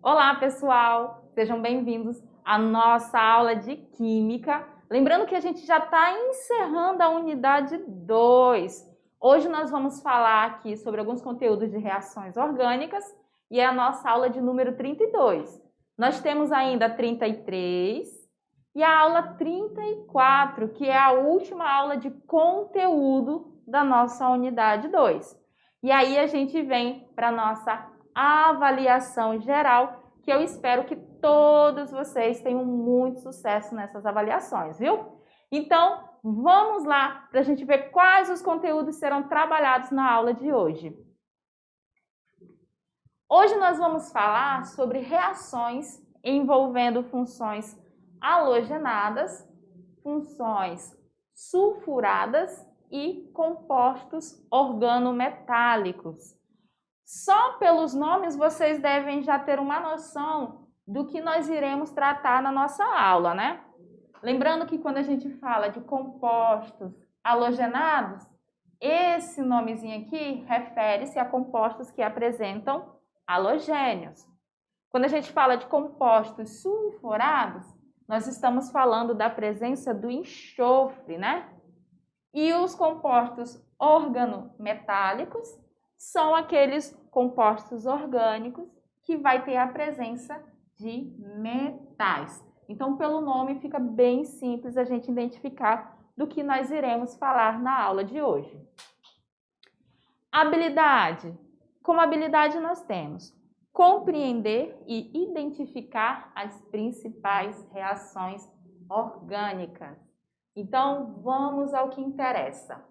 Olá, pessoal! Sejam bem-vindos à nossa aula de Química. Lembrando que a gente já está encerrando a unidade 2. Hoje nós vamos falar aqui sobre alguns conteúdos de reações orgânicas e é a nossa aula de número 32. Nós temos ainda a 33 e a aula 34, que é a última aula de conteúdo da nossa unidade 2. E aí a gente vem para a nossa avaliação geral, que eu espero que todos vocês tenham muito sucesso nessas avaliações, viu? Então, vamos lá para a gente ver quais os conteúdos serão trabalhados na aula de hoje. Hoje nós vamos falar sobre reações envolvendo funções halogenadas, funções sulfuradas e compostos organometálicos. Só pelos nomes vocês devem já ter uma noção do que nós iremos tratar na nossa aula, né? Lembrando que quando a gente fala de compostos halogenados, esse nomezinho aqui refere-se a compostos que apresentam halogênios. Quando a gente fala de compostos sulfurados, nós estamos falando da presença do enxofre, né? E os compostos organometálicos são aqueles compostos orgânicos que vai ter a presença de metais. Então, pelo nome, fica bem simples a gente identificar do que nós iremos falar na aula de hoje. Habilidade. Como habilidade nós temos compreender e identificar as principais reações orgânicas. Então, vamos ao que interessa.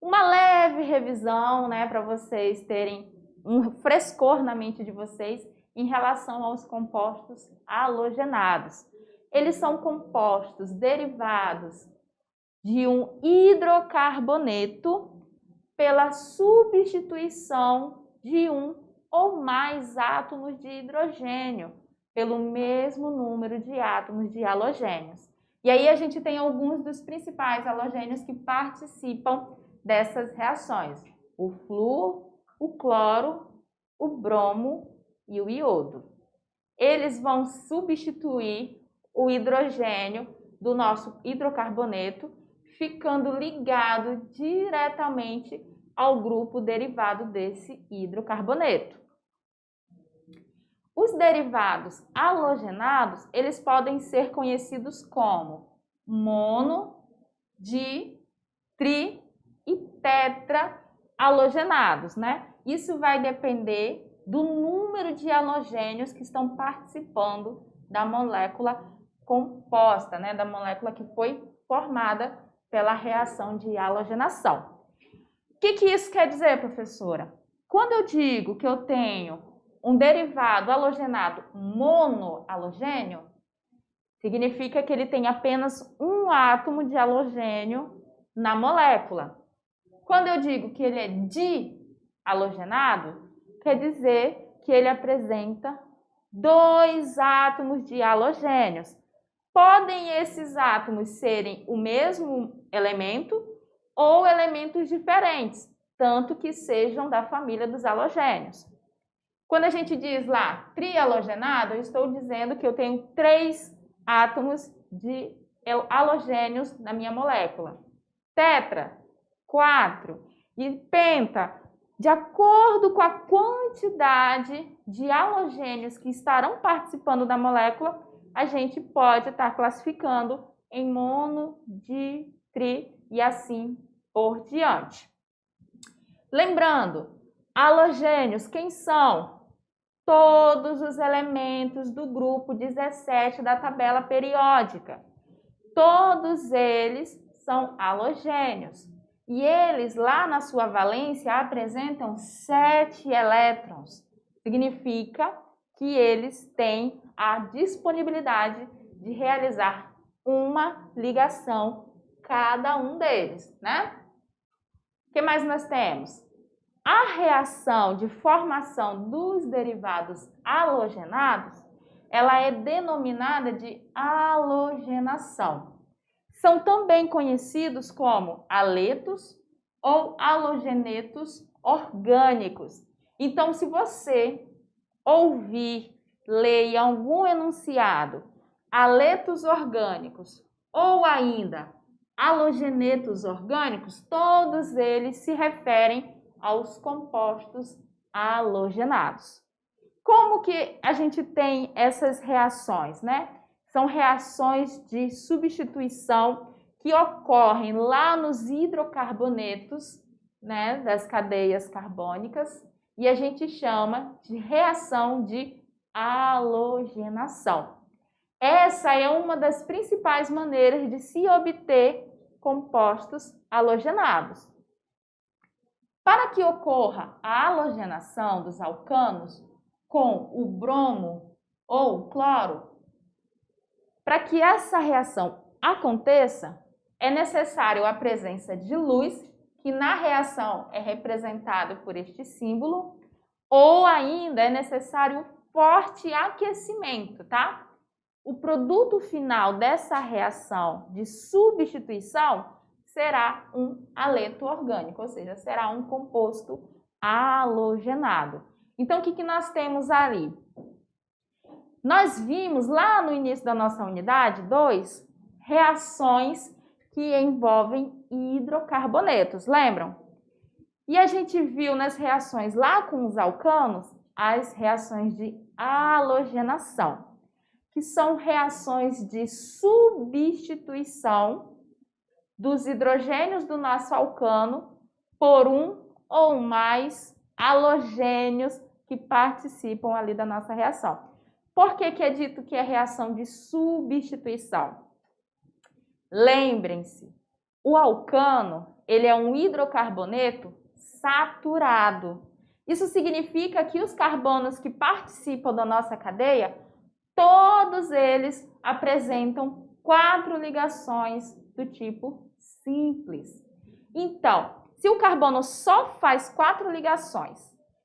Uma leve revisão, né, para vocês terem um frescor na mente de vocês em relação aos compostos halogenados. Eles são compostos derivados de um hidrocarboneto pela substituição de um ou mais átomos de hidrogênio pelo mesmo número de átomos de halogênios. E aí a gente tem alguns dos principais halogênios que participam dessas reações: o flúor, o cloro, o bromo e o iodo. Eles vão substituir o hidrogênio do nosso hidrocarboneto, ficando ligado diretamente ao grupo derivado desse hidrocarboneto. Os derivados halogenados, eles podem ser conhecidos como mono, di, tri e tetrahalogenados, né? Isso vai depender do número de halogênios que estão participando da molécula composta, né? Da molécula que foi formada pela reação de halogenação. O que isso quer dizer, professora? Quando eu digo que eu tenho um derivado halogenado monohalogênio, significa que ele tem apenas um átomo de halogênio na molécula. Quando eu digo que ele é dihalogenado, quer dizer que ele apresenta dois átomos de halogênios. Podem esses átomos serem o mesmo elemento ou elementos diferentes, tanto que sejam da família dos halogênios. Quando a gente diz lá trihalogenado, eu estou dizendo que eu tenho 3 átomos de halogênios na minha molécula. Tetra, 4. E penta, de acordo com a quantidade de halogênios que estarão participando da molécula, a gente pode estar classificando em mono, di, tri e assim por diante. Lembrando, halogênios, quem são? Todos os elementos do grupo 17 da tabela periódica. Todos eles são halogênios. E eles, lá na sua valência, apresentam 7 elétrons. Significa que eles têm a disponibilidade de realizar uma ligação, cada um deles, né? O que mais nós temos? A reação de formação dos derivados halogenados, ela é denominada de halogenação. São também conhecidos como haletos ou halogenetos orgânicos. Então, se você ouvir ler em algum enunciado haletos orgânicos ou ainda halogenetos orgânicos, todos eles se referem aos compostos halogenados. Como que a gente tem essas reações, né? São reações de substituição que ocorrem lá nos hidrocarbonetos, né, das cadeias carbônicas, e a gente chama de reação de halogenação. Essa é uma das principais maneiras de se obter compostos halogenados. Para que ocorra a halogenação dos alcanos com o bromo ou o cloro, para que essa reação aconteça, é necessário a presença de luz, que na reação é representado por este símbolo, ou ainda é necessário forte aquecimento, tá? O produto final dessa reação de substituição será um haleto orgânico, ou seja, será um composto halogenado. Então, o que nós temos ali? Nós vimos lá no início da nossa unidade 2 reações que envolvem hidrocarbonetos, lembram? E a gente viu nas reações lá com os alcanos as reações de halogenação, que são reações de substituição dos hidrogênios do nosso alcano por um ou mais halogênios que participam ali da nossa reação. Por que é dito que é reação de substituição? Lembrem-se, o alcano, ele é um hidrocarboneto saturado. Isso significa que os carbonos que participam da nossa cadeia, todos eles apresentam 4 ligações do tipo simples. Então, se o carbono só faz 4 ligações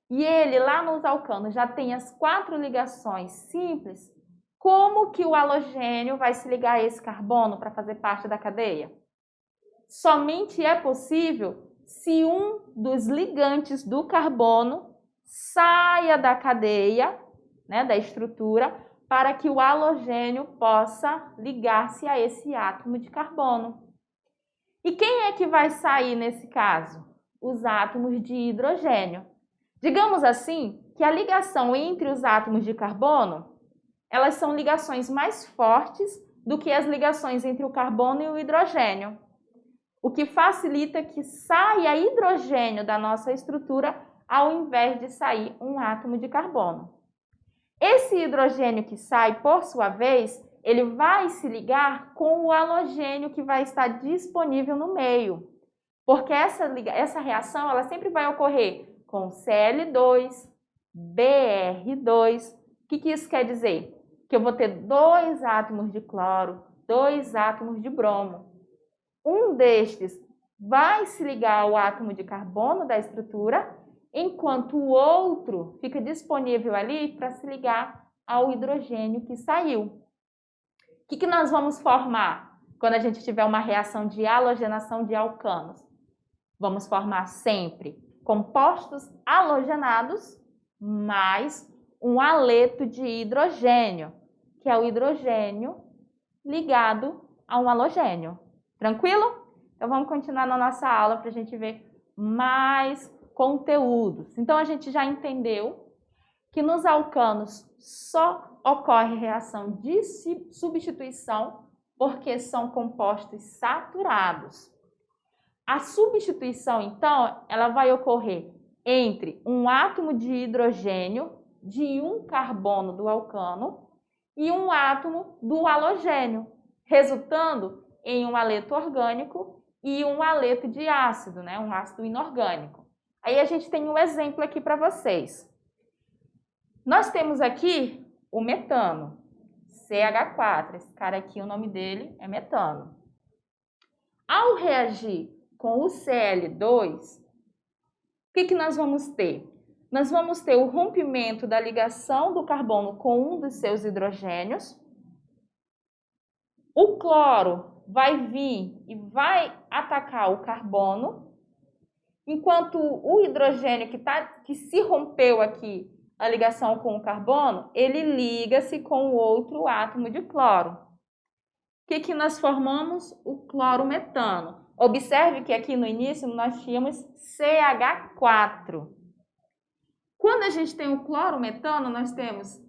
e ele lá nos alcanos já tem as 4 ligações simples, como que o halogênio vai se ligar a esse carbono para fazer parte da cadeia? Somente é possível se um dos ligantes do carbono saia da cadeia, né, da estrutura, para que o halogênio possa ligar-se a esse átomo de carbono. E quem é que vai sair nesse caso? Os átomos de hidrogênio. Digamos assim que a ligação entre os átomos de carbono, elas são ligações mais fortes do que as ligações entre o carbono e o hidrogênio, o que facilita que saia hidrogênio da nossa estrutura ao invés de sair um átomo de carbono. Esse hidrogênio que sai, por sua vez, ele vai se ligar com o halogênio que vai estar disponível no meio, porque essa reação ela sempre vai ocorrer com Cl2, Br2. O que isso quer dizer? Que eu vou ter 2 átomos de cloro, 2 átomos de bromo. Um destes vai se ligar ao átomo de carbono da estrutura, enquanto o outro fica disponível ali para se ligar ao hidrogênio que saiu. O que nós vamos formar quando a gente tiver uma reação de halogenação de alcanos? Vamos formar sempre compostos halogenados mais um haleto de hidrogênio, que é o hidrogênio ligado a um halogênio. Tranquilo? Então vamos continuar na nossa aula para a gente ver mais conteúdos. Então a gente já entendeu que nos alcanos só ocorre reação de substituição porque são compostos saturados. A substituição, então, ela vai ocorrer entre um átomo de hidrogênio de um carbono do alcano e um átomo do halogênio, resultando em um haleto orgânico e um haleto de ácido, né? Um ácido inorgânico. Aí a gente tem um exemplo aqui para vocês. Nós temos aqui o metano, CH4. Esse cara aqui, o nome dele é metano. Ao reagir com o Cl2, o que nós vamos ter? Nós vamos ter o rompimento da ligação do carbono com um dos seus hidrogênios. O cloro vai vir e vai atacar o carbono, enquanto o hidrogênio que se rompeu aqui a ligação com o carbono, ele liga-se com o outro átomo de cloro. O que nós formamos? O clorometano. Observe que aqui no início nós tínhamos CH4. Quando a gente tem o clorometano, nós temos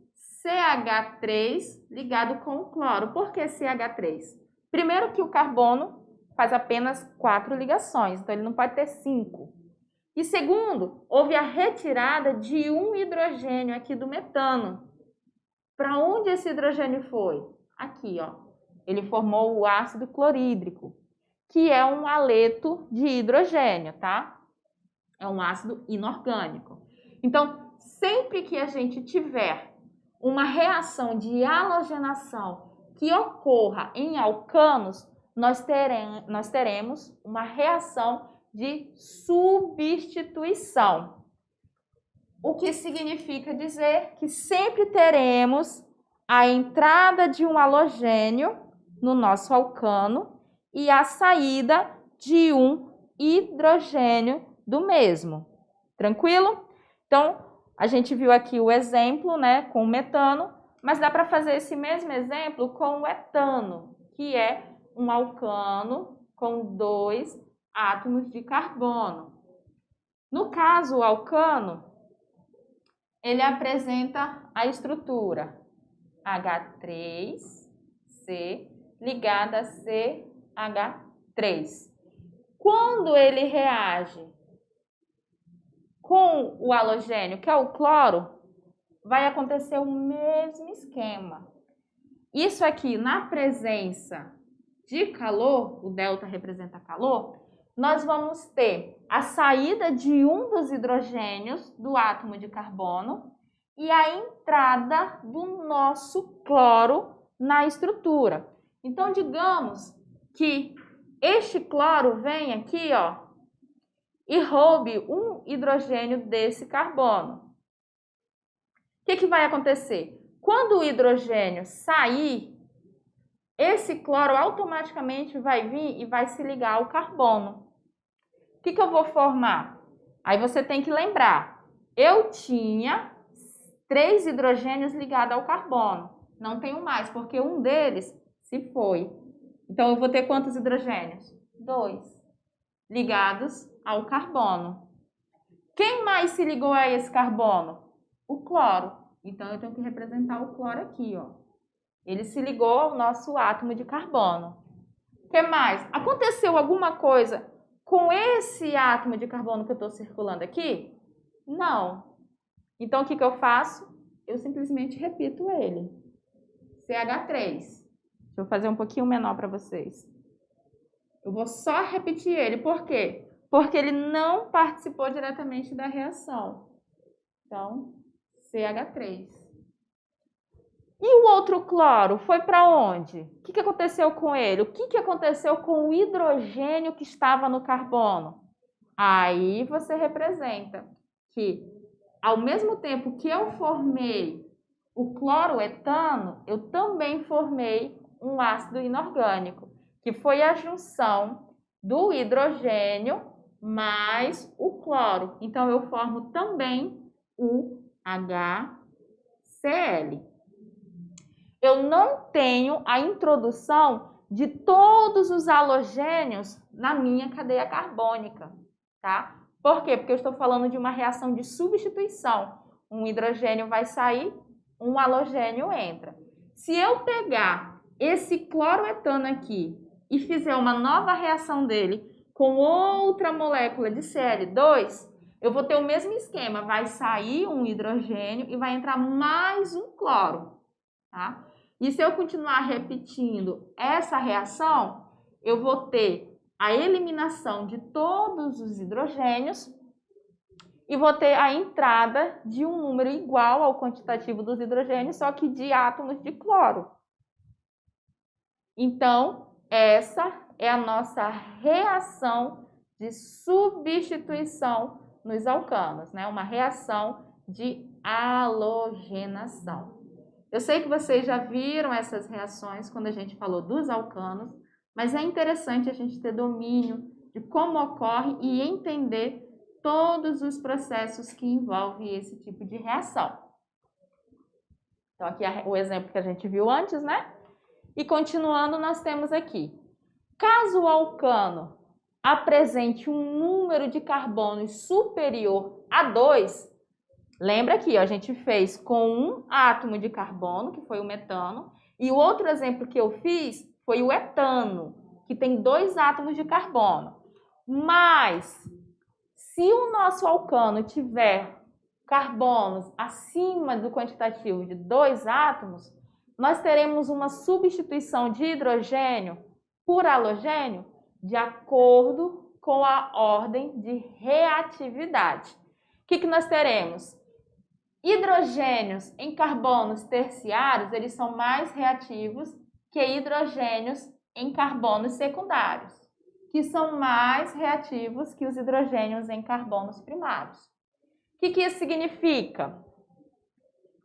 CH3 ligado com o cloro. Por que CH3? Primeiro que o carbono faz apenas 4 ligações, então ele não pode ter 5. E segundo, houve a retirada de um hidrogênio aqui do metano. Para onde esse hidrogênio foi? Aqui, ó. Ele formou o ácido clorídrico, que é um haleto de hidrogênio, tá? É um ácido inorgânico. Então, sempre que a gente tiver uma reação de halogenação que ocorra em alcanos, nós teremos uma reação de substituição. O que significa dizer que sempre teremos a entrada de um halogênio no nosso alcano e a saída de um hidrogênio do mesmo. Tranquilo? Então, a gente viu aqui o exemplo, né, com o metano, mas dá para fazer esse mesmo exemplo com o etano, que é um alcano com 2 átomos de carbono. No caso, o alcano, ele apresenta a estrutura H3C ligada a CH3. Quando ele reage com o halogênio, que é o cloro, vai acontecer o mesmo esquema. Isso aqui, na presença de calor, o delta representa calor, nós vamos ter a saída de um dos hidrogênios do átomo de carbono e a entrada do nosso cloro na estrutura. Então, digamos que este cloro vem aqui, ó, e roube um hidrogênio desse carbono. O que vai acontecer? Quando o hidrogênio sair, esse cloro automaticamente vai vir e vai se ligar ao carbono. O que eu vou formar? Aí você tem que lembrar, eu tinha 3 hidrogênios ligados ao carbono. Não tenho mais, porque um deles se foi. Então, eu vou ter quantos hidrogênios? 2, ligados ao carbono. Quem mais se ligou a esse carbono? O cloro. Então, eu tenho que representar o cloro aqui, ó. Ele se ligou ao nosso átomo de carbono. O que mais? Aconteceu alguma coisa com esse átomo de carbono que eu estou circulando aqui? Não. Então, o que eu faço? Eu simplesmente repito ele. CH3. Deixa eu fazer um pouquinho menor para vocês. Eu vou só repetir ele. Por quê? Porque ele não participou diretamente da reação. Então, CH3. E o outro cloro foi para onde? O que aconteceu com ele? O que aconteceu com o hidrogênio que estava no carbono? Aí você representa que, ao mesmo tempo que eu formei o cloroetano, eu também formei um ácido inorgânico, que foi a junção do hidrogênio mais o cloro. Então, eu formo também o HCl. Eu não tenho a introdução de todos os halogênios na minha cadeia carbônica, tá? Por quê? Porque eu estou falando de uma reação de substituição. Um hidrogênio vai sair, um halogênio entra. Se eu pegar esse cloroetano aqui e fizer uma nova reação dele com outra molécula de Cl2, eu vou ter o mesmo esquema. Vai sair um hidrogênio e vai entrar mais um cloro, tá? E se eu continuar repetindo essa reação, eu vou ter a eliminação de todos os hidrogênios e vou ter a entrada de um número igual ao quantitativo dos hidrogênios, só que de átomos de cloro. Então, essa é a nossa reação de substituição nos alcanos, né? Uma reação de halogenação. Eu sei que vocês já viram essas reações quando a gente falou dos alcanos, mas é interessante a gente ter domínio de como ocorre e entender todos os processos que envolvem esse tipo de reação. Então, aqui é o exemplo que a gente viu antes, né? E continuando, nós temos aqui. Caso o alcano apresente um número de carbonos superior a 2, lembra aqui, ó, a gente fez com um átomo de carbono, que foi o metano, e o outro exemplo que eu fiz foi o etano, que tem 2 átomos de carbono. Mas, se o nosso alcano tiver carbonos acima do quantitativo de 2 átomos, nós teremos uma substituição de hidrogênio por halogênio de acordo com a ordem de reatividade. O que nós teremos? Hidrogênios em carbonos terciários, eles são mais reativos que hidrogênios em carbonos secundários, que são mais reativos que os hidrogênios em carbonos primários. O que isso significa?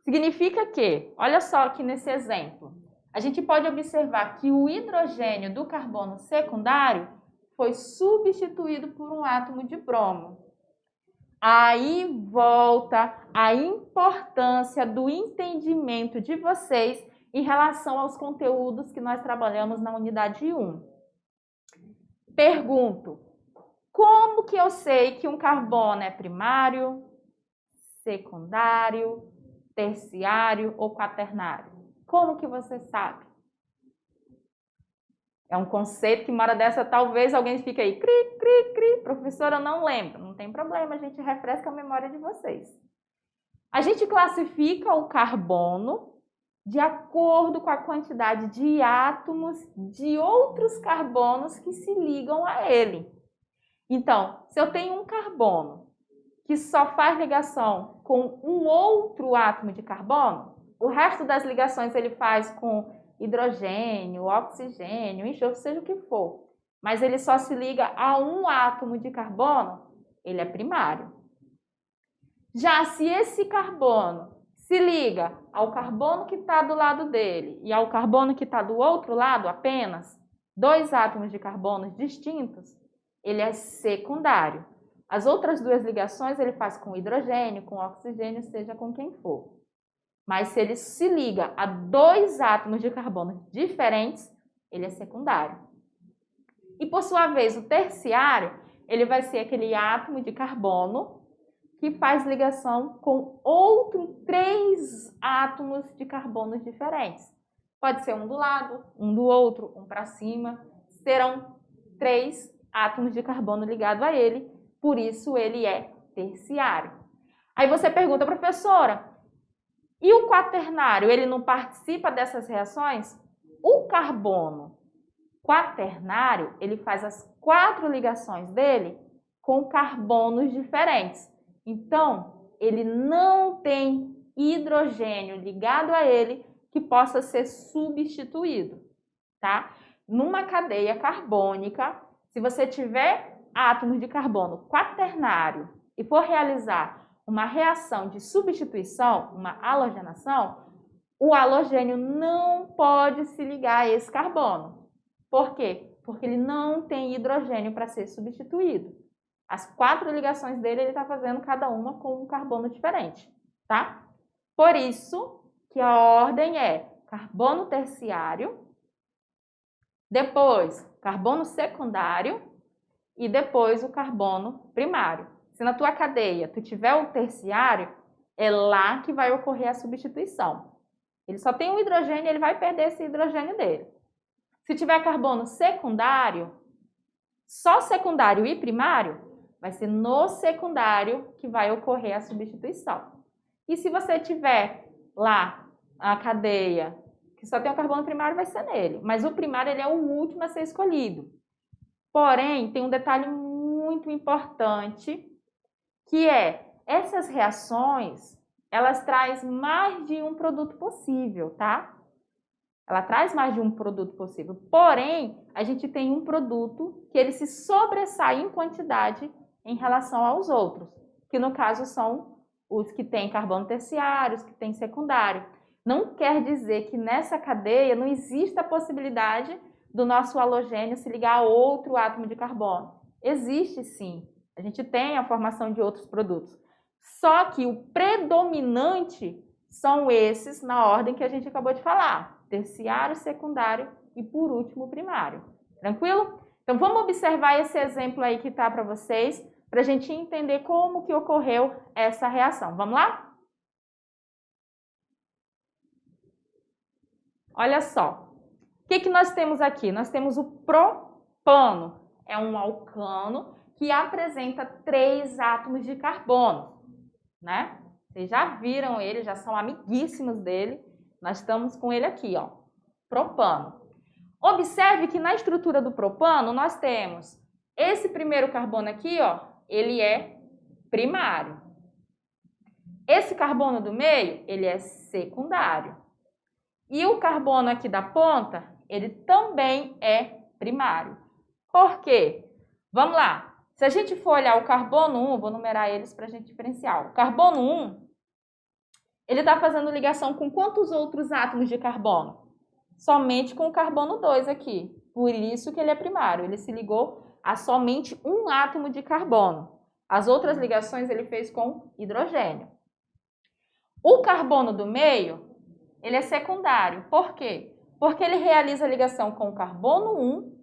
Significa que, olha só aqui nesse exemplo, a gente pode observar que o hidrogênio do carbono secundário foi substituído por um átomo de bromo. Aí volta a importância do entendimento de vocês em relação aos conteúdos que nós trabalhamos na unidade 1. Pergunto, como que eu sei que um carbono é primário, secundário, terciário ou quaternário? Como que você sabe? É um conceito que uma hora dessa talvez alguém fique aí, cri, cri, cri, professora, eu não lembro. Não tem problema, a gente refresca a memória de vocês. A gente classifica o carbono de acordo com a quantidade de átomos de outros carbonos que se ligam a ele. Então, se eu tenho um carbono que só faz ligação com um outro átomo de carbono, o resto das ligações ele faz com hidrogênio, oxigênio, enxofre, seja o que for, mas ele só se liga a um átomo de carbono, ele é primário. Já se esse carbono se liga ao carbono que está do lado dele e ao carbono que está do outro lado, apenas 2 átomos de carbono distintos, ele é secundário. As outras 2 ligações ele faz com hidrogênio, com oxigênio, seja com quem for. Mas se ele se liga a 2 átomos de carbono diferentes, ele é secundário. E por sua vez, o terciário, ele vai ser aquele átomo de carbono que faz ligação com outros 3 átomos de carbono diferentes. Pode ser um do lado, um do outro, um para cima. Serão 3 átomos de carbono ligados a ele, por isso ele é terciário. Aí você pergunta, professora, e o quaternário, ele não participa dessas reações? O carbono quaternário, ele faz as 4 ligações dele com carbonos diferentes. Então, ele não tem hidrogênio ligado a ele que possa ser substituído, tá? Numa cadeia carbônica, se você tiver átomos de carbono quaternário e for realizar uma reação de substituição, uma halogenação, o halogênio não pode se ligar a esse carbono. Por quê? Porque ele não tem hidrogênio para ser substituído. As 4 ligações dele, ele está fazendo cada uma com um carbono diferente, tá? Por isso que a ordem é carbono terciário, depois carbono secundário e depois o carbono primário. Se na tua cadeia tu tiver o terciário, é lá que vai ocorrer a substituição. Ele só tem um hidrogênio, ele vai perder esse hidrogênio dele. Se tiver carbono secundário, só secundário e primário, vai ser no secundário que vai ocorrer a substituição. E se você tiver lá a cadeia que só tem o carbono primário, vai ser nele. Mas o primário ele é o último a ser escolhido. Porém, tem um detalhe muito importante, que é, essas reações, elas trazem mais de um produto possível, tá? Ela traz mais de um produto possível. Porém, a gente tem um produto que ele se sobressai em quantidade em relação aos outros, que no caso são os que têm carbono terciário, os que têm secundário. Não quer dizer que nessa cadeia não exista a possibilidade do nosso halogênio se ligar a outro átomo de carbono. Existe sim. A gente tem a formação de outros produtos. Só que o predominante são esses na ordem que a gente acabou de falar. Terciário, secundário e, por último, primário. Tranquilo? Então, vamos observar esse exemplo aí que está para vocês, para a gente entender como que ocorreu essa reação. Vamos lá? Olha só. O que nós temos aqui? Nós temos o propano. É um alcano que apresenta 3 átomos de carbono, né? Vocês já viram ele, já são amiguíssimos dele. Nós estamos com ele aqui, ó, propano. Observe que na estrutura do propano nós temos esse primeiro carbono aqui, ó, ele é primário. Esse carbono do meio, ele é secundário. E o carbono aqui da ponta, ele também é primário. Por quê? Vamos lá. Se a gente for olhar o carbono 1, vou numerar eles para a gente diferenciar. O carbono 1, ele está fazendo ligação com quantos outros átomos de carbono? Somente com o carbono 2 aqui. Por isso que ele é primário. Ele se ligou a somente um átomo de carbono. As outras ligações ele fez com hidrogênio. O carbono do meio, ele é secundário. Por quê? Porque ele realiza a ligação com o carbono 1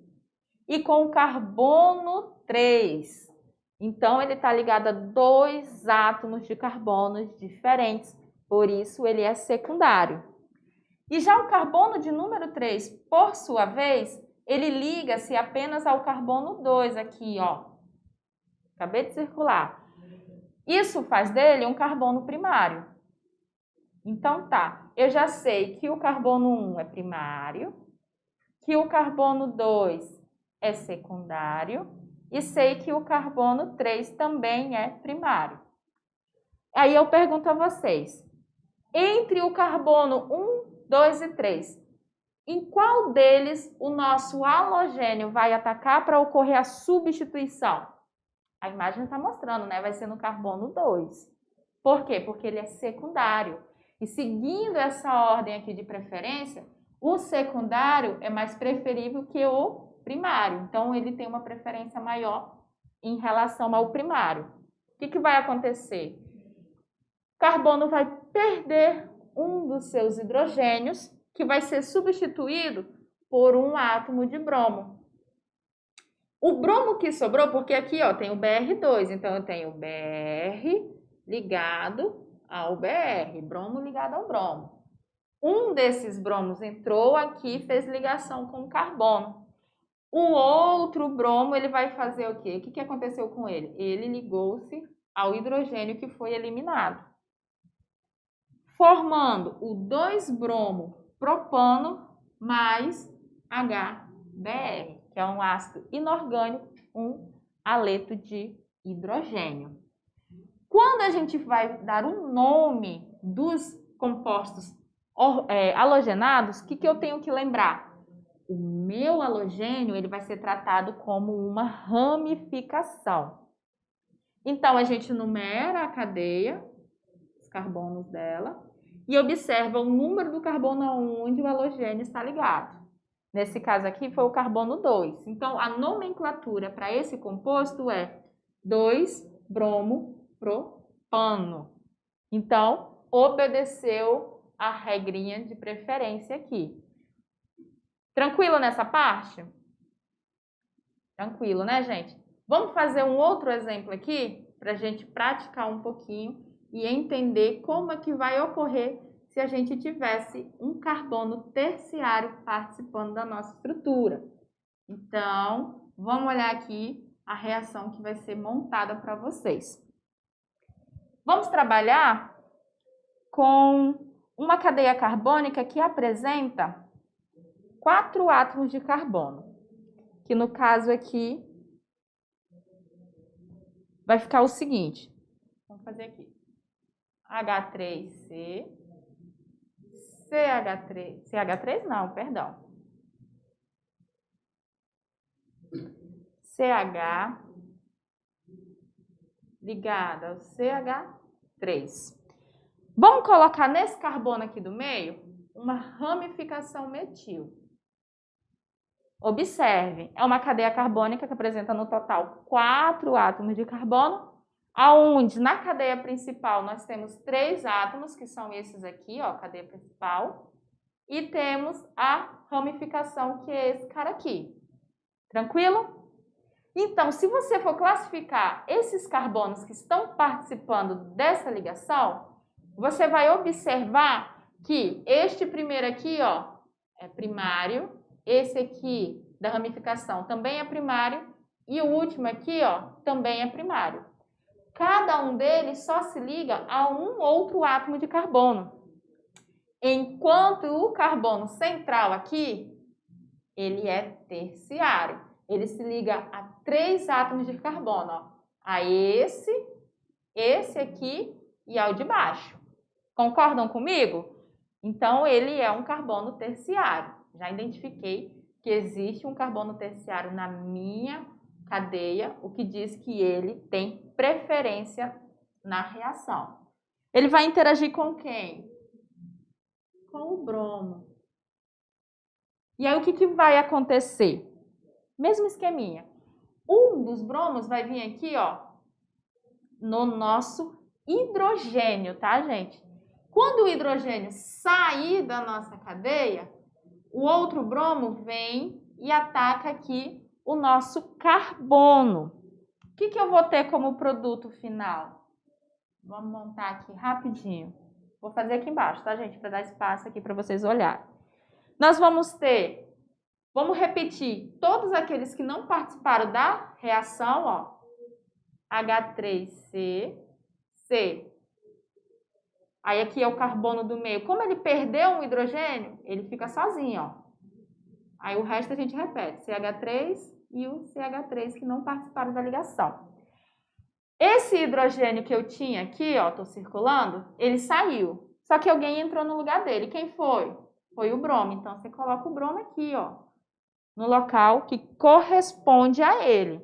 e com o carbono 3. Então, ele está ligado a 2 átomos de carbono diferentes. Por isso, ele é secundário. E já o carbono de número 3, por sua vez, ele liga-se apenas ao carbono 2 aqui, ó. Acabei de circular. Isso faz dele um carbono primário. Então, tá. Eu já sei que o carbono 1 é primário, que o carbono 2 é secundário e sei que o carbono 3 também é primário. Aí eu pergunto a vocês, entre o carbono 1, 2 e 3, em qual deles o nosso halogênio vai atacar para ocorrer a substituição? A imagem está mostrando, né? Vai ser no carbono 2. Por quê? Porque ele é secundário. E seguindo essa ordem aqui de preferência, o secundário é mais preferível que o primário. Então, ele tem uma preferência maior em relação ao primário. O que vai acontecer? O carbono vai perder um dos seus hidrogênios, que vai ser substituído por um átomo de bromo. O bromo que sobrou, porque aqui ó, tem o Br2, então eu tenho Br ligado ao Br, bromo ligado ao bromo. Um desses bromos entrou aqui e fez ligação com o carbono. O outro bromo, ele vai fazer o quê? O que aconteceu com ele? Ele ligou-se ao hidrogênio que foi eliminado, formando o 2-bromo propano mais HBr, que é um ácido inorgânico, um haleto de hidrogênio. Quando a gente vai dar um nome dos compostos halogenados, o que eu tenho que lembrar? O meu halogênio ele vai ser tratado como uma ramificação. Então, a gente numera a cadeia, os carbonos dela, e observa o número do carbono onde o halogênio está ligado. Nesse caso aqui foi o carbono 2. Então, a nomenclatura para esse composto é 2-bromo-propano. Então, obedeceu a regrinha de preferência aqui. Tranquilo nessa parte? Tranquilo, né, gente? Vamos fazer um outro exemplo aqui para a gente praticar um pouquinho e entender como é que vai ocorrer se a gente tivesse um carbono terciário participando da nossa estrutura. Então, vamos olhar aqui a reação que vai ser montada para vocês. Vamos trabalhar com uma cadeia carbônica que apresenta 4 átomos de carbono, que no caso aqui vai ficar o seguinte. Vamos fazer aqui. H3C, CH3 não, perdão. CH ligado ao CH3. Vamos colocar nesse carbono aqui do meio uma ramificação metil. Observe, é uma cadeia carbônica que apresenta no total 4 átomos de carbono, aonde na cadeia principal nós temos 3 átomos, que são esses aqui, ó, cadeia principal, e temos a ramificação, que é esse cara aqui. Tranquilo? Então, se você for classificar esses carbonos que estão participando dessa ligação, você vai observar que este primeiro aqui, ó, é primário, esse aqui da ramificação também é primário e o último aqui, ó, também é primário. Cada um deles só se liga a um outro átomo de carbono. Enquanto o carbono central aqui, ele é terciário. Ele se liga a 3 átomos de carbono, ó, a esse aqui e ao de baixo. Concordam comigo? Então, ele é um carbono terciário. Já identifiquei que existe um carbono terciário na minha cadeia, o que diz que ele tem preferência na reação. Ele vai interagir com quem? Com o bromo. E aí, o que vai acontecer? Mesmo esqueminha. Um dos bromos vai vir aqui, ó, no nosso hidrogênio, tá, gente? Quando o hidrogênio sair da nossa cadeia, o outro bromo vem e ataca aqui o nosso carbono. O que eu vou ter como produto final? Vamos montar aqui rapidinho. Vou fazer aqui embaixo, tá, gente? Para dar espaço aqui para vocês olharem. Nós vamos ter, vamos repetir, todos aqueles que não participaram da reação, ó. H3C, C. Aí aqui é o carbono do meio. Como ele perdeu um hidrogênio, ele fica sozinho, ó. Aí o resto a gente repete, CH3 e o CH3 que não participaram da ligação. Esse hidrogênio que eu tinha aqui, ó, tô circulando, ele saiu. Só que alguém entrou no lugar dele. Quem foi? Foi o bromo. Então, você coloca o bromo aqui, ó, no local que corresponde a ele.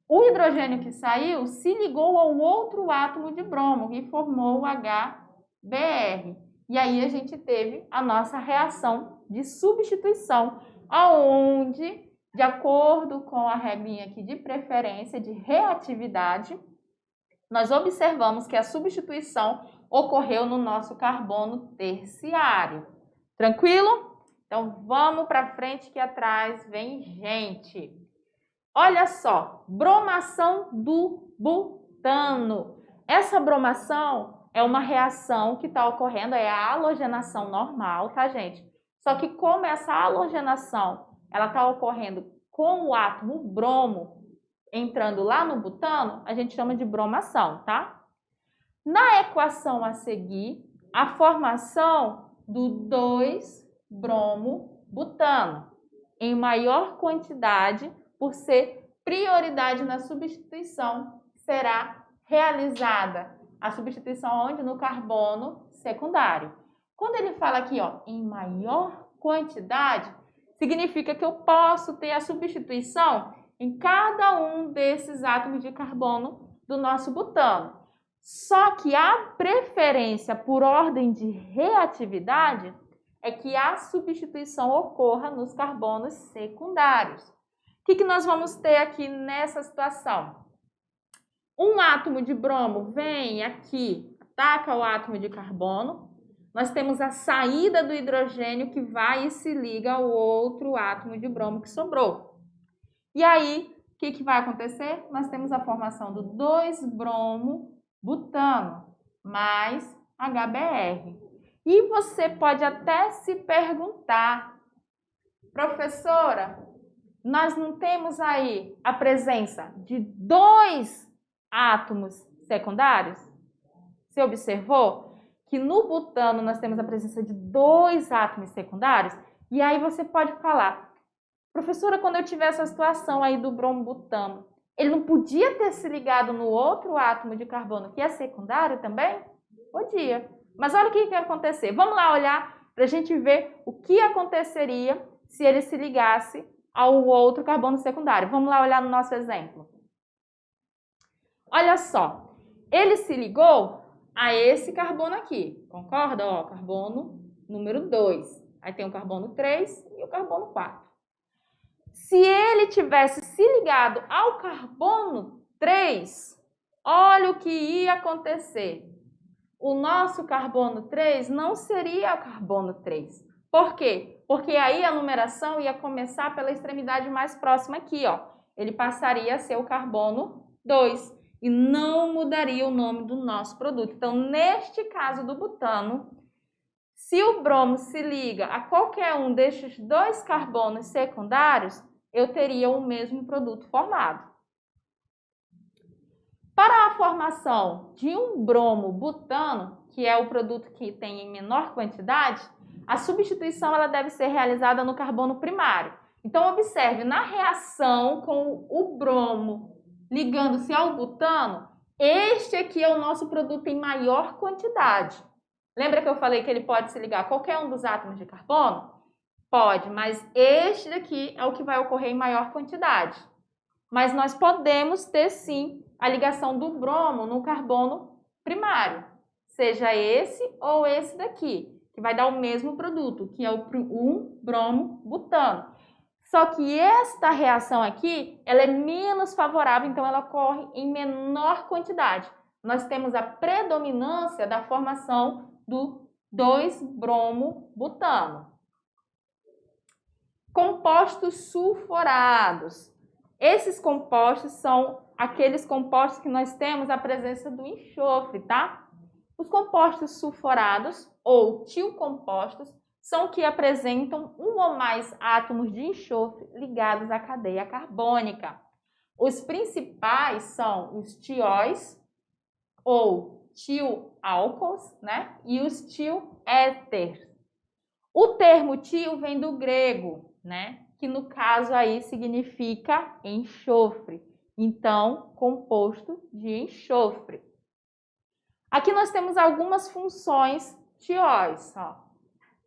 O hidrogênio que saiu se ligou ao outro átomo de bromo e formou o HBr. E aí a gente teve a nossa reação de substituição, aonde, de acordo com a regrinha aqui de preferência de reatividade, nós observamos que a substituição ocorreu no nosso carbono terciário. Tranquilo? Então, vamos para frente que atrás vem gente. Olha só, bromação do butano. Essa bromação é uma reação que está ocorrendo, é a halogenação normal, tá, gente? Só que como essa halogenação, ela está ocorrendo com o átomo bromo entrando lá no butano, a gente chama de bromação, tá? Na equação a seguir, a formação do 2-bromo-butano em maior quantidade, por ser prioridade na substituição, será realizada a substituição onde? No carbono secundário. Quando ele fala aqui, ó, em maior quantidade, significa que eu posso ter a substituição em cada um desses átomos de carbono do nosso butano. Só que a preferência por ordem de reatividade é que a substituição ocorra nos carbonos secundários. O que nós vamos ter aqui nessa situação? Um átomo de bromo vem aqui, ataca o átomo de carbono. Nós temos a saída do hidrogênio que vai e se liga ao outro átomo de bromo que sobrou. E aí, o que vai acontecer? Nós temos a formação do 2-bromo-butano mais HBr. E você pode até se perguntar, professora, nós não temos aí a presença de 2 átomos secundários? Você observou que no butano nós temos a presença de 2 átomos secundários? E aí você pode falar, professora, quando eu tiver essa situação aí do bromo-butano, ele não podia ter se ligado no outro átomo de carbono que é secundário também? Podia. Mas olha o que ia acontecer. Vamos lá olhar para a gente ver o que aconteceria se ele se ligasse ao outro carbono secundário. Vamos lá olhar no nosso exemplo. Olha só, ele se ligou a esse carbono aqui, concorda? Ó, carbono número 2. Aí tem o carbono 3 e o carbono 4. Se ele tivesse se ligado ao carbono 3, olha o que ia acontecer. O nosso carbono 3 não seria o carbono 3. Por quê? Porque aí a numeração ia começar pela extremidade mais próxima aqui, ó. Ele passaria a ser o carbono 2 e não mudaria o nome do nosso produto. Então, neste caso do butano, se o bromo se liga a qualquer um destes dois carbonos secundários, eu teria o mesmo produto formado. Para a formação de um bromo-butano, que é o produto que tem em menor quantidade, a substituição ela deve ser realizada no carbono primário. Então, observe, na reação com o bromo ligando-se ao butano, este aqui é o nosso produto em maior quantidade. Lembra que eu falei que ele pode se ligar a qualquer um dos átomos de carbono? Pode, mas este daqui é o que vai ocorrer em maior quantidade. Mas nós podemos ter, sim, a ligação do bromo no carbono primário, seja esse ou esse daqui, que vai dar o mesmo produto, que é o 1-bromo-butano. Só que esta reação aqui, ela é menos favorável, então ela ocorre em menor quantidade. Nós temos a predominância da formação do 2-bromo-butano. Compostos sulfurados. Esses compostos são aqueles compostos que nós temos a presença do enxofre, tá? Os compostos sulfurados ou tiocompostos são que apresentam um ou mais átomos de enxofre ligados à cadeia carbônica. Os principais são os tióis ou tioálcools, né? E os tioéteres. O termo tio vem do grego, né? Que no caso aí significa enxofre. Então, composto de enxofre. Aqui nós temos algumas funções tióis. Ó.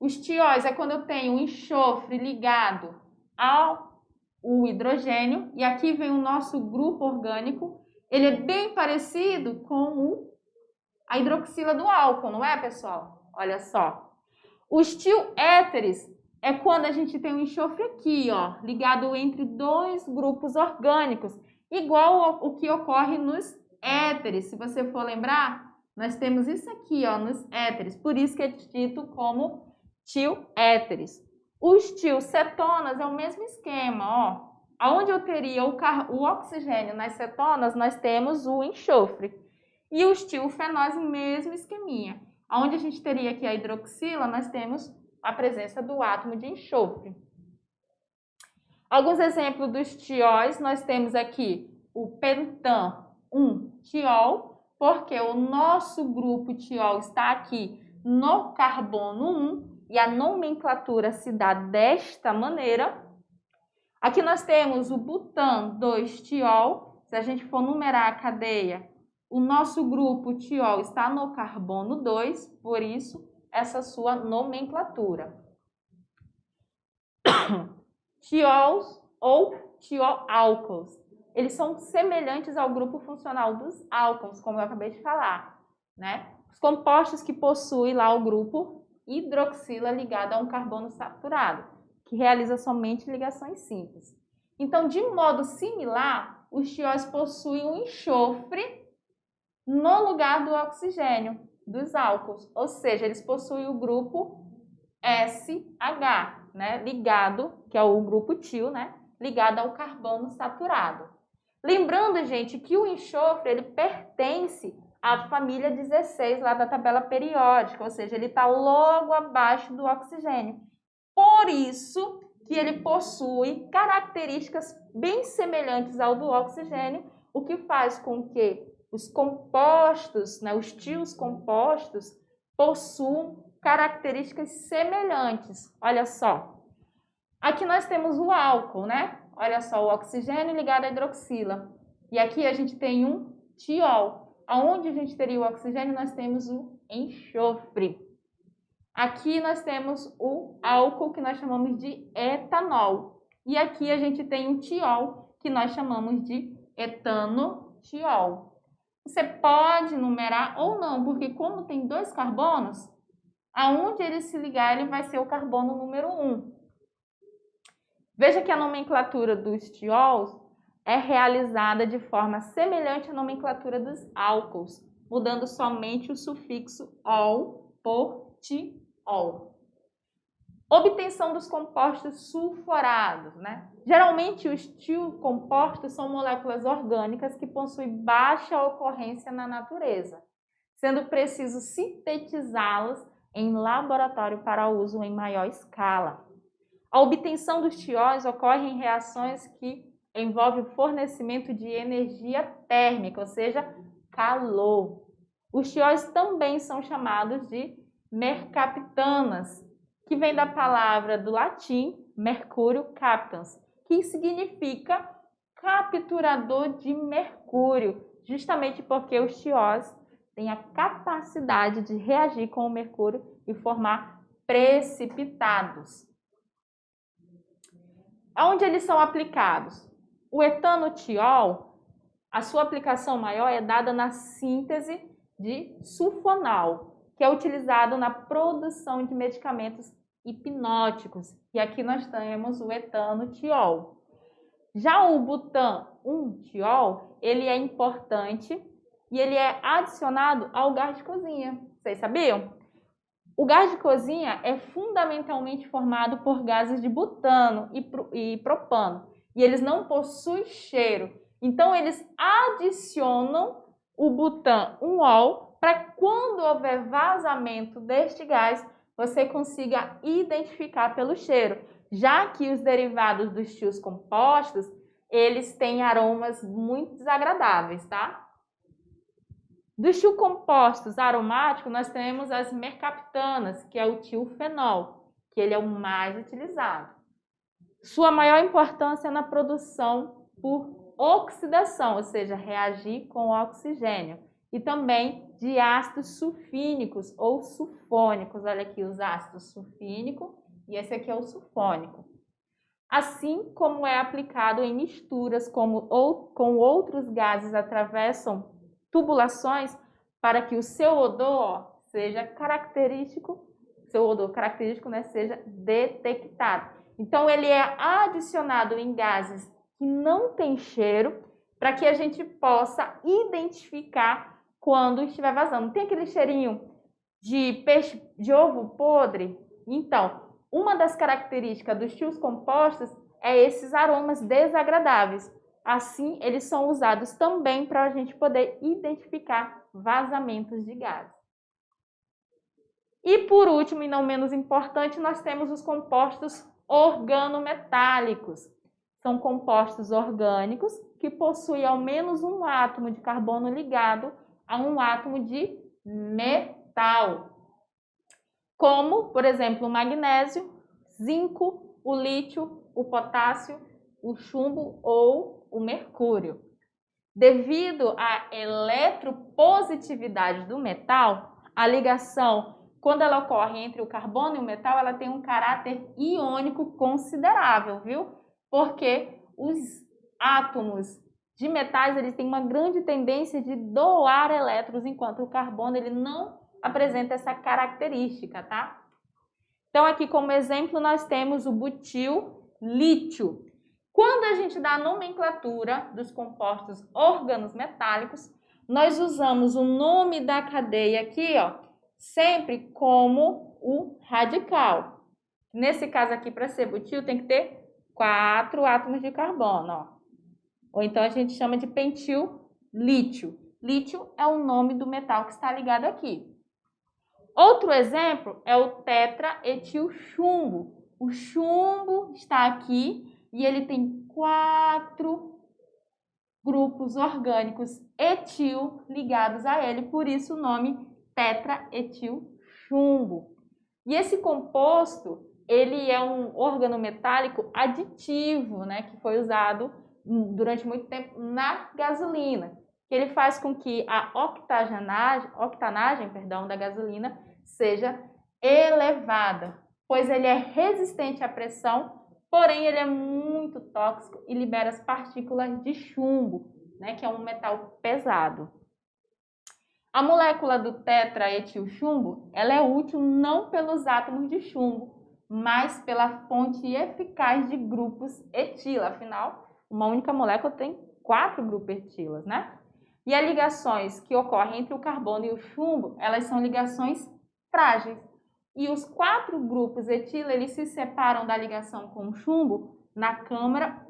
Os tióis é quando eu tenho o enxofre ligado ao hidrogênio. E aqui vem o nosso grupo orgânico. Ele é bem parecido com a hidroxila do álcool, não é, pessoal? Olha só. Os tioéteres é quando a gente tem um enxofre aqui, ó, ligado entre dois grupos orgânicos, igual o que ocorre nos éteres. Se você for lembrar, nós temos isso aqui, ó, nos éteres, por isso que é dito como tioéteres. Os tiocetonas é o mesmo esquema, ó. Onde eu teria o oxigênio nas cetonas, nós temos o enxofre. E os tiofenóis, o mesmo esqueminha. Onde a gente teria aqui a hidroxila, nós temos a presença do átomo de enxofre. Alguns exemplos dos tióis, nós temos aqui o pentan-1-tiol, porque o nosso grupo tiol está aqui no carbono 1 e a nomenclatura se dá desta maneira. Aqui nós temos o butan-2-tiol, se a gente for numerar a cadeia, o nosso grupo tiol está no carbono 2, por isso essa sua nomenclatura. Tiols ou tioálcools. Eles são semelhantes ao grupo funcional dos álcools, como eu acabei de falar, né? Os compostos que possuem lá o grupo hidroxila ligado a um carbono saturado, que realiza somente ligações simples. Então, de modo similar, os tióis possuem um enxofre no lugar do oxigênio dos álcools, ou seja, eles possuem o grupo SH, né, ligado, que é o grupo tio, né, ligado ao carbono saturado. Lembrando, gente, que o enxofre ele pertence à família 16 lá da tabela periódica, ou seja, ele está logo abaixo do oxigênio. Por isso que ele possui características bem semelhantes ao do oxigênio, o que faz com que os compostos, né, os tios compostos, possuam características semelhantes. Olha só. Aqui nós temos o álcool, né? Olha só, o oxigênio ligado à hidroxila. E aqui a gente tem um tiol. Aonde a gente teria o oxigênio, nós temos o enxofre. Aqui nós temos o álcool, que nós chamamos de etanol. E aqui a gente tem um tiol, que nós chamamos de etanotiol. Você pode numerar ou não, porque como tem dois carbonos, aonde ele se ligar, ele vai ser o carbono número 1. Veja que a nomenclatura dos tiols é realizada de forma semelhante à nomenclatura dos álcools, mudando somente o sufixo -ol por -tiol. Obtenção dos compostos sulfurados, né? Geralmente os tiocompostos são moléculas orgânicas que possuem baixa ocorrência na natureza, sendo preciso sintetizá-las em laboratório para uso em maior escala. A obtenção dos tióis ocorre em reações que envolvem o fornecimento de energia térmica, ou seja, calor. Os tióis também são chamados de mercaptanas, que vem da palavra do latim mercúrio captans, que significa capturador de mercúrio, justamente porque os tióis têm a capacidade de reagir com o mercúrio e formar precipitados. Onde eles são aplicados? O etanol-tiol, a sua aplicação maior é dada na síntese de sulfonal, que é utilizado na produção de medicamentos hipnóticos. E aqui nós temos o etano-tiol. Já o butan-1-tiol, ele é importante e ele é adicionado ao gás de cozinha. Vocês sabiam? O gás de cozinha é fundamentalmente formado por gases de butano e propano. E eles não possuem cheiro. Então, eles adicionam o butan-1-ol para quando houver vazamento deste gás, você consiga identificar pelo cheiro, já que os derivados dos tios compostos, eles têm aromas muito desagradáveis, tá? Dos tiocompostos aromáticos, nós temos as mercaptanas, que é o tiofenol, que ele é o mais utilizado. Sua maior importância é na produção por oxidação, ou seja, reagir com o oxigênio. E também de ácidos sulfínicos ou sulfônicos. Olha aqui os ácidos sulfínico e esse aqui é o sulfônico. Assim como é aplicado em misturas com outros gases, atravessam tubulações para que o seu odor seja característico, né, seja detectado. Então, ele é adicionado em gases que não têm cheiro para que a gente possa identificar quando estiver vazando. Tem aquele cheirinho de peixe, de ovo podre? Então, uma das características dos tios compostos é esses aromas desagradáveis. Assim, eles são usados também para a gente poder identificar vazamentos de gases. E por último, e não menos importante, nós temos os compostos organometálicos. São compostos orgânicos que possuem ao menos um átomo de carbono ligado a um átomo de metal. Como, por exemplo, o magnésio, zinco, o lítio, o potássio, o chumbo ou o mercúrio. Devido à eletropositividade do metal, a ligação, quando ela ocorre entre o carbono e o metal, ela tem um caráter iônico considerável, viu? Porque os átomos de metais, eles têm uma grande tendência de doar elétrons, enquanto o carbono ele não apresenta essa característica, tá? Então, aqui como exemplo, nós temos o butil-lítio. Quando a gente dá a nomenclatura dos compostos organometálicos, nós usamos o nome da cadeia aqui, ó, sempre como o radical. Nesse caso aqui, para ser butil, tem que ter 4 átomos de carbono, ó. Ou então a gente chama de pentil-lítio. Lítio é o nome do metal que está ligado aqui. Outro exemplo é o tetraetilchumbo. O chumbo está aqui e ele tem 4 grupos orgânicos etil ligados a ele, por isso o nome tetraetilchumbo. E esse composto, ele é um organometálico aditivo, né, que foi usado durante muito tempo na gasolina. Ele faz com que a octanagem da gasolina seja elevada, pois ele é resistente à pressão, porém ele é muito tóxico e libera as partículas de chumbo, né, que é um metal pesado. A molécula do tetraetilchumbo, ela é útil não pelos átomos de chumbo, mas pela fonte eficaz de grupos etila. Afinal, uma única molécula tem 4 grupos etilas, né? E as ligações que ocorrem entre o carbono e o chumbo, elas são ligações frágeis. E os 4 grupos etila, eles se separam da ligação com o chumbo na câmara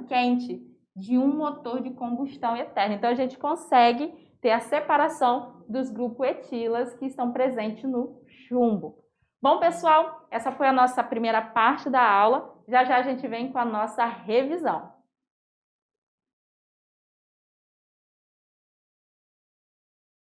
quente de um motor de combustão eterna. Então, a gente consegue ter a separação dos grupos etilas que estão presentes no chumbo. Bom, pessoal, essa foi a nossa primeira parte da aula. Já já a gente vem com a nossa revisão.